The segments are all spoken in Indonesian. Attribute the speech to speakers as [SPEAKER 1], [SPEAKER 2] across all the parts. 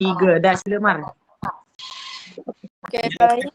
[SPEAKER 1] Tiga dah sila Mar.
[SPEAKER 2] Oke, baik.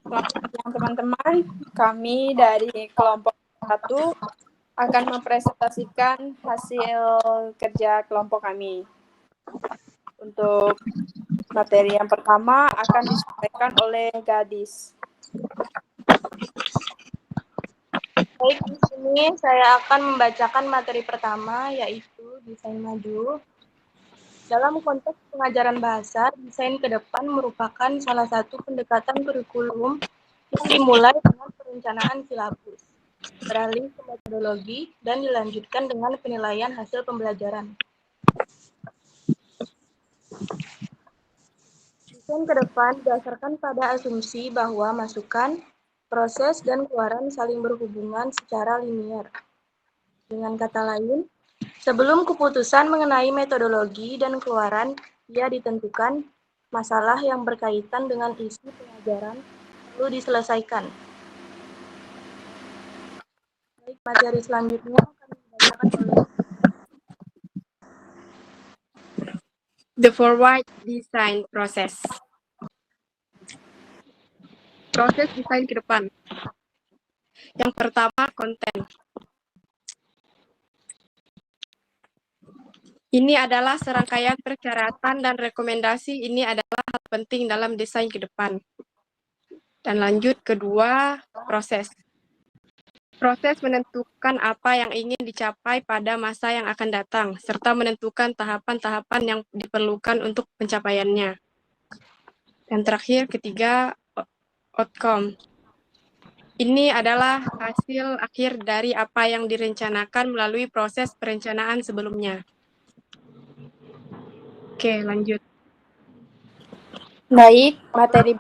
[SPEAKER 2] Selamat siang teman-teman. Kami dari kelompok 1 akan mempresentasikan hasil kerja kelompok kami. Untuk materi yang pertama akan disampaikan oleh Gadis.
[SPEAKER 3] Baik, di sini saya akan membacakan materi pertama, yaitu desain maju. Dalam konteks pengajaran bahasa, desain ke depan merupakan salah satu pendekatan kurikulum yang dimulai dengan perencanaan silabus, beralih ke metodologi, dan dilanjutkan dengan penilaian hasil pembelajaran. Desain ke depan didasarkan pada asumsi bahwa masukan, proses, dan keluaran saling berhubungan secara linier. Dengan kata lain, sebelum keputusan mengenai metodologi dan keluaran, ia ditentukan masalah yang berkaitan dengan isi pengajaran perlu diselesaikan. Baik, materi selanjutnya akan dibacakan oleh
[SPEAKER 2] The forward design process. Proses desain ke depan. Yang pertama, konten. Ini adalah serangkaian persyaratan dan rekomendasi. Ini adalah hal penting dalam desain ke depan. Dan lanjut kedua, proses. Proses menentukan apa yang ingin dicapai pada masa yang akan datang, serta menentukan tahapan-tahapan yang diperlukan untuk pencapaiannya. Dan terakhir, ketiga, outcome. Ini adalah hasil akhir dari apa yang direncanakan melalui proses perencanaan sebelumnya. Oke, lanjut.
[SPEAKER 3] Baik, materi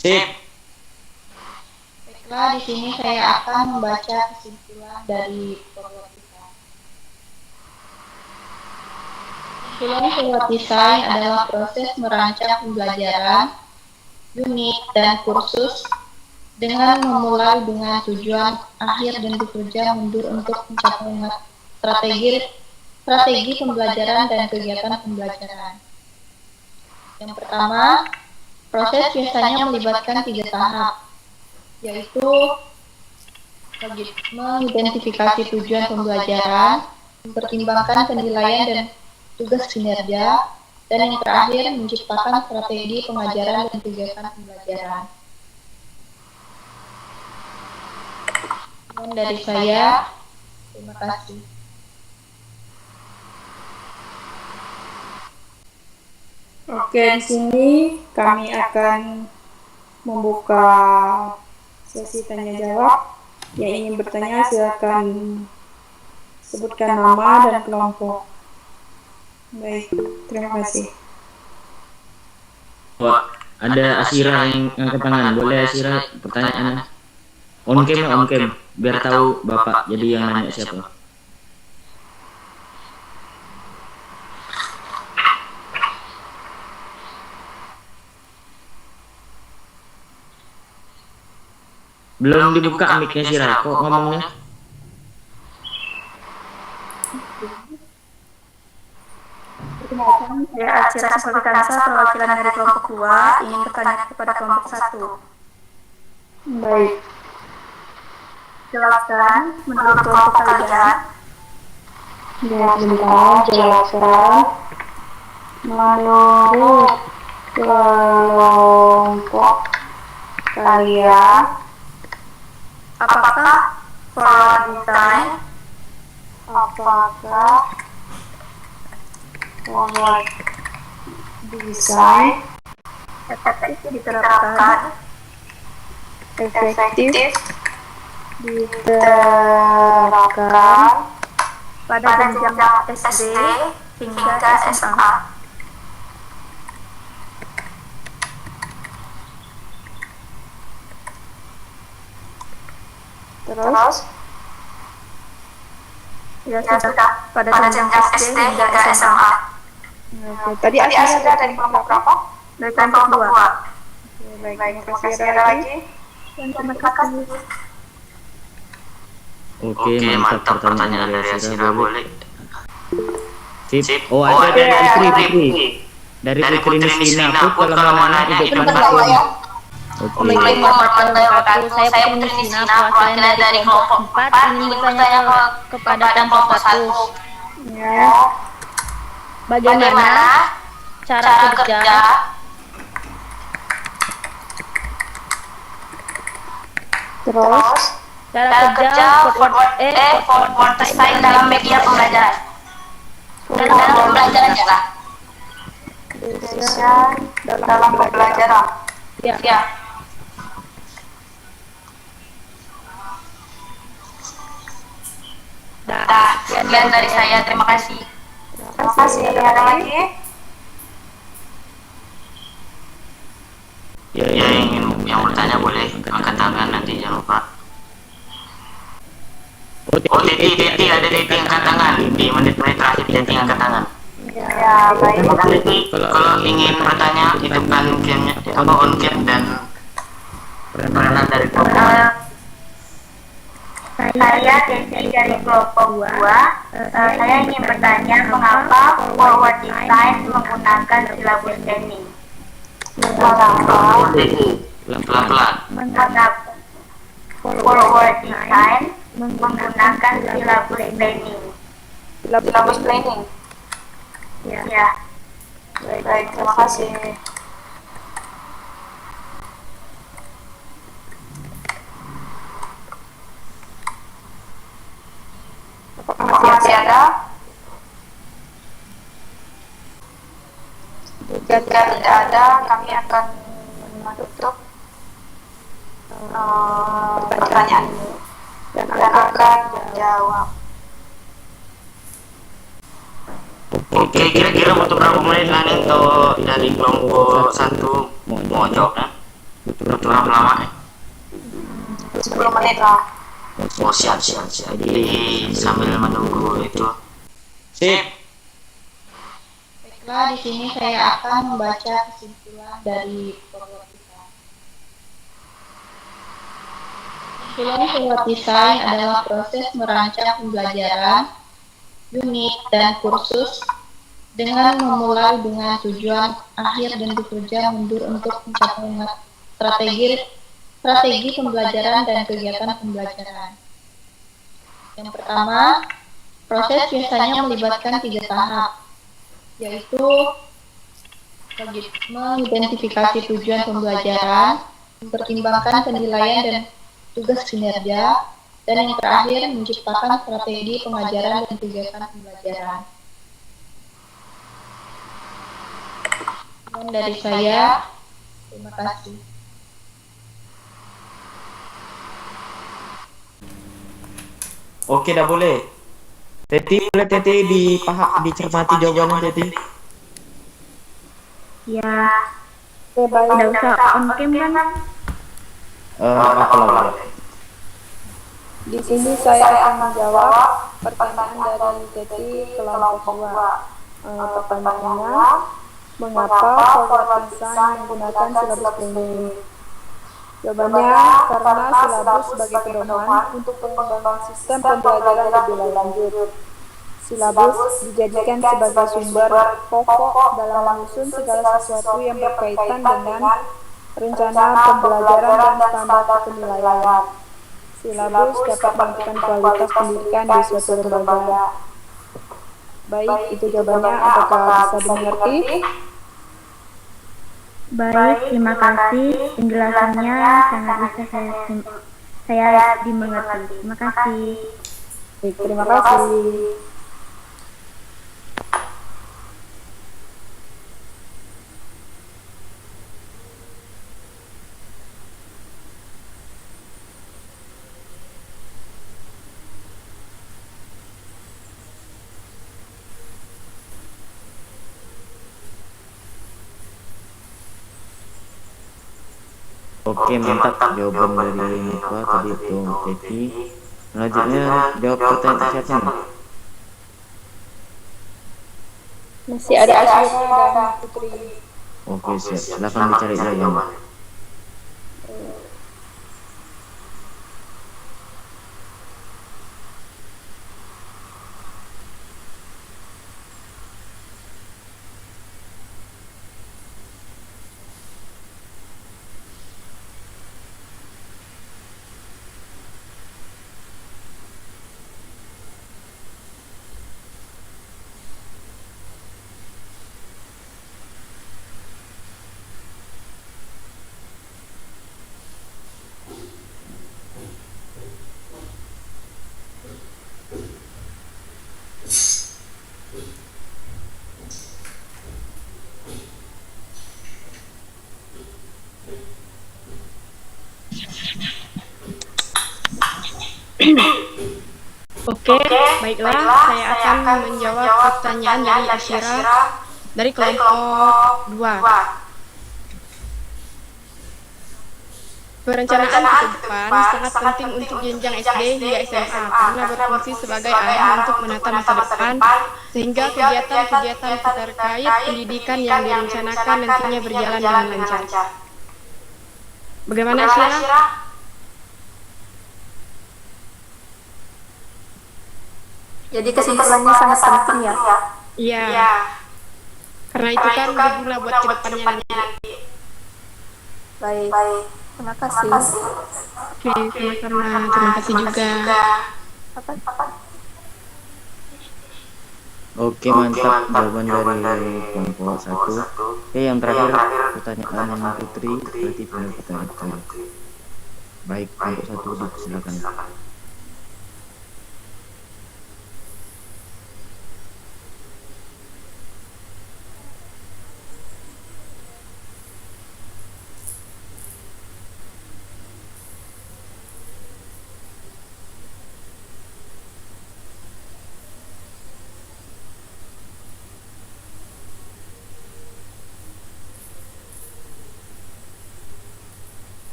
[SPEAKER 1] Sip.
[SPEAKER 3] Baiklah, di sini saya akan membaca kesimpulan dari Forward Design. Kesimpulan Forward Design adalah proses merancang pembelajaran, unit, dan kursus dengan memulai dengan tujuan akhir dan bekerja mundur untuk mencapai strategi pembelajaran dan kegiatan pembelajaran. Yang pertama, proses biasanya melibatkan 3 tahap, yaitu mengidentifikasi tujuan pembelajaran, mempertimbangkan penilaian dan tugas kinerja, dan yang terakhir menciptakan strategi pengajaran dan kegiatan pembelajaran. Sekian dari saya, terima kasih.
[SPEAKER 4] Oke, di sini kami akan membuka sesi tanya jawab. Yang ingin bertanya silakan sebutkan nama dan kelompok. Baik, terima kasih.
[SPEAKER 1] Wah, ada Asira yang angkat tangan. Boleh Asira pertanyaannya? On cam ya, on cam. Biar tahu Bapak jadi yang nanya siapa. Belum dibuka mic-nya Sira, kok ngomongnya?
[SPEAKER 4] Perkenalkan, saya Acira Sulikansa, perwakilan dari kelompok 2, ingin bertanya kepada kelompok 1. Baik. Jelaskan menurut kelompok kalian. Ya, sebentar, jelaskan menurut kelompok kalian apakah forward design efektif diterapkan pada jenjang SD hingga SMA. Terus? Ya sudah, pada jenjang SD hingga SMA. Oke, tadi Asira dari kelompok berapa? Dari kelompok 2. Baik, terima kasih. Ada lagi? Terima kasih.
[SPEAKER 1] Oke, mantap pertanyaan dari Asira, boleh. Sip. Oh, ada dari Putri. Dari Putri Nisrina, Put kalau mana ikut panggil. Oke.
[SPEAKER 5] Saya Putri Nisrina, perwakilan dari kelompok 4, ingin bertanya kepada kelompok 1.
[SPEAKER 4] Ya.
[SPEAKER 5] Bagaimana cara kerja
[SPEAKER 4] Terus?
[SPEAKER 5] forward design dalam media pembelajaran dan dalam pembelajaran juga
[SPEAKER 4] Dalam pembelajaran.
[SPEAKER 5] ya. Sekian dari saya, terima kasih.
[SPEAKER 4] Terima kasih. Ada lagi?
[SPEAKER 1] Ya, yang bertanya boleh angkat tangan, nanti jangan lupa. Oh, Titi, ada Titi angkat tangan. Di menit-menit terakhir Titi angkat tangan.
[SPEAKER 4] Ya, baik.
[SPEAKER 1] Titi, kalau ingin bertanya, hidupkan cam-nya, on cam dan peranan dari kelompok.
[SPEAKER 6] Saya Titi dari kelompok 2. Saya ingin bertanya mengapa forward design menggunakan silabus training.
[SPEAKER 1] Pelan-pelan.
[SPEAKER 6] Mengapa forward design menggunakan silabus training?
[SPEAKER 4] Silabus planning.
[SPEAKER 6] Ya.
[SPEAKER 4] Baik, terima kasih. Masih ada? Jika tidak ada, kami akan menutup pertanyaan ini dan akan menjawab.
[SPEAKER 1] Oke, kira-kira butuh berapa menit nih untuk dari kelompok 1 mau jawab, nah? Berapa lama?
[SPEAKER 4] 10 menit lah.
[SPEAKER 1] Oh, siap. Jadi sambil menunggu itu. Sip.
[SPEAKER 5] Baiklah, di sini saya akan membaca kesimpulan dari forward design. Kesimpulan forward design adalah proses merancang pembelajaran, unit, dan kursus dengan memulai dengan tujuan akhir dan bekerja mundur untuk mencapai strategi pembelajaran dan kegiatan pembelajaran. Yang pertama, proses biasanya melibatkan 3 tahap, yaitu mengidentifikasi tujuan pembelajaran, mempertimbangkan penilaian dan tugas kinerja, dan yang terakhir menciptakan strategi pengajaran dan kegiatan pembelajaran. Dan dari saya, terima kasih.
[SPEAKER 1] Oke, dah boleh. Teti, boleh Teti dicermati jawabannya Teti?
[SPEAKER 5] Ya,
[SPEAKER 4] Baik.
[SPEAKER 5] tidak usah on cam kan?
[SPEAKER 1] Apa lah?
[SPEAKER 4] Di sini saya akan menjawab pertanyaan dari Teti kelompok 2. Pertanyaannya, mengapa forward design menggunakan silabus planning? Jawabannya, karena silabus sebagai pedoman untuk pengembangan sistem pembelajaran lebih lanjut. Silabus dijadikan sebagai sumber pokok dalam menyusun segala sesuatu yang berkaitan dengan rencana pembelajaran dan standar penilaian. Silabus dapat menentukan kualitas pendidikan di suatu lembaga. Baik, itu jawabannya. Apakah bisa dimengerti?
[SPEAKER 5] Baik, terima kasih. Penjelasannya sangat bisa saya dimengerti. Terima kasih.
[SPEAKER 4] Baik, terima kasih.
[SPEAKER 1] Oke, mantap jawaban dari Muka tadi itu Teti. Selanjutnya jawab pertanyaan siapa nih?
[SPEAKER 4] Masih ada Asyira dan Putri.
[SPEAKER 1] Oke, siap. Silakan dicari jawabannya.
[SPEAKER 2] Oke, baiklah, saya akan menjawab pertanyaan dari Asyira dari kelompok 2. Perencanaan ke depan sangat penting untuk jenjang SD hingga SMA karena berfungsi sebagai arah untuk menata masa depan sehingga kegiatan-kegiatan terkait pendidikan yang direncanakan nantinya berjalan dengan lancar. Bagaimana Asyira?
[SPEAKER 4] Jadi kesimpulannya sangat penting ya?
[SPEAKER 2] Iya. Karena itu kan berguna buat kedepannya nanti.
[SPEAKER 4] Baik. Terima kasih.
[SPEAKER 2] Oke, sama-sama. Terima kasih juga.
[SPEAKER 1] Oke, mantap jawaban dari kelompok 1. Oke, yang terakhir pertanyaan Putri. Berarti benar pertanyaan Putri. Baik, kelompok 1 silakan.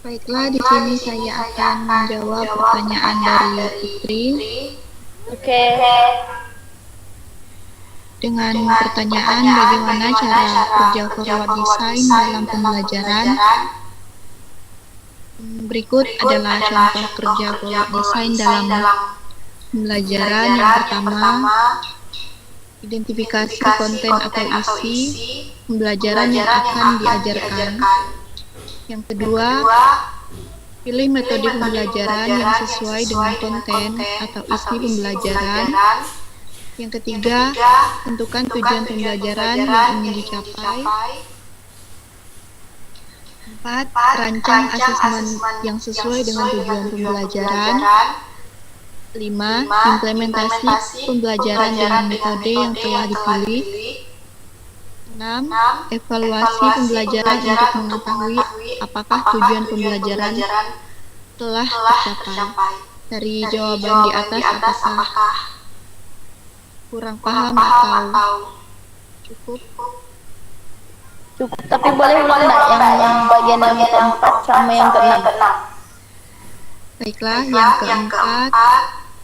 [SPEAKER 5] Baiklah, di sini saya akan menjawab pertanyaan dari Putri.
[SPEAKER 6] Oke.
[SPEAKER 5] Dengan pertanyaan bagaimana cara kerja forward design dalam pembelajaran. Berikut adalah contoh kerja forward design dalam pembelajaran. Yang pertama, identifikasi konten atau isi pembelajaran yang akan diajarkan. Yang kedua, pilih metode pembelajaran yang sesuai dengan konten atau isi pembelajaran. Yang ketiga, tentukan tujuan pembelajaran yang ingin dicapai. 4. Rancang asesmen yang sesuai dengan tujuan pembelajaran. 5. Implementasi pembelajaran dengan metode yang telah dipilih. 6. Evaluasi pembelajaran untuk mengetahui apakah tujuan pembelajaran telah tercapai. Dari jawaban di atas, apakah kurang paham atau cukup?
[SPEAKER 6] Cukup, tapi boleh ulang enggak yang bagian yang keempat sama yang keenam?
[SPEAKER 5] Baiklah, yang keempat,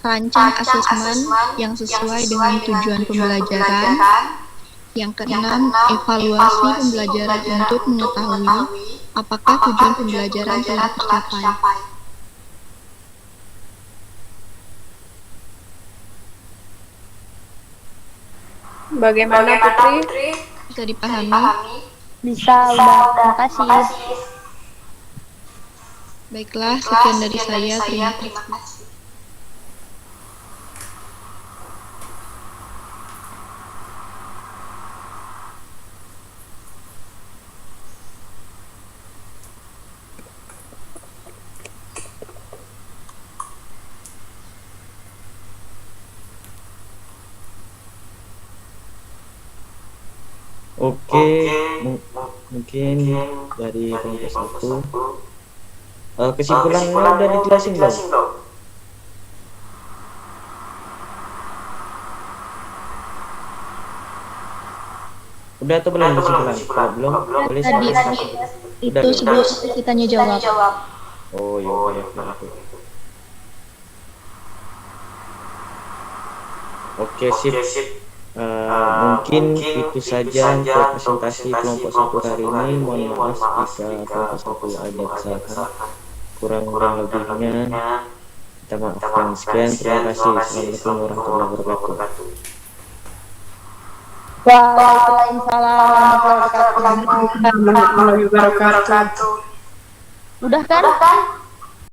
[SPEAKER 5] rancang asesmen yang sesuai dengan tujuan pembelajaran. Yang keenam, evaluasi pembelajaran untuk mengetahui apakah tujuan pembelajaran telah tercapai.
[SPEAKER 2] Bagaimana Putri?
[SPEAKER 5] Bisa dipahami?
[SPEAKER 6] Bisa, udah. Makasih.
[SPEAKER 5] Baiklah, sekian dari saya. Terima kasih.
[SPEAKER 1] Oke, mungkin dari kelompok 1 kesimpulannya udah dijelasin belum? Udah atau belum kesimpulan? Kalau belum, boleh
[SPEAKER 5] Tadi itu sebelum kita tanya jawab.
[SPEAKER 1] Oh iya, boleh. Oke, sip. Mungkin itu saja untuk presentasi kelompok 1 hari ini. Mohon maaf jika kelompok 1 ada kesalahan, kurang dan lebihnya kita maafkan. Sekian, terima kasih. Assalamualaikum warahmatullahi wabarakatuh.
[SPEAKER 6] Waalaikumsalam warahmatullahi wabarakatuh.
[SPEAKER 2] Warahmatullahi wabarakatuh.
[SPEAKER 6] Udah kan?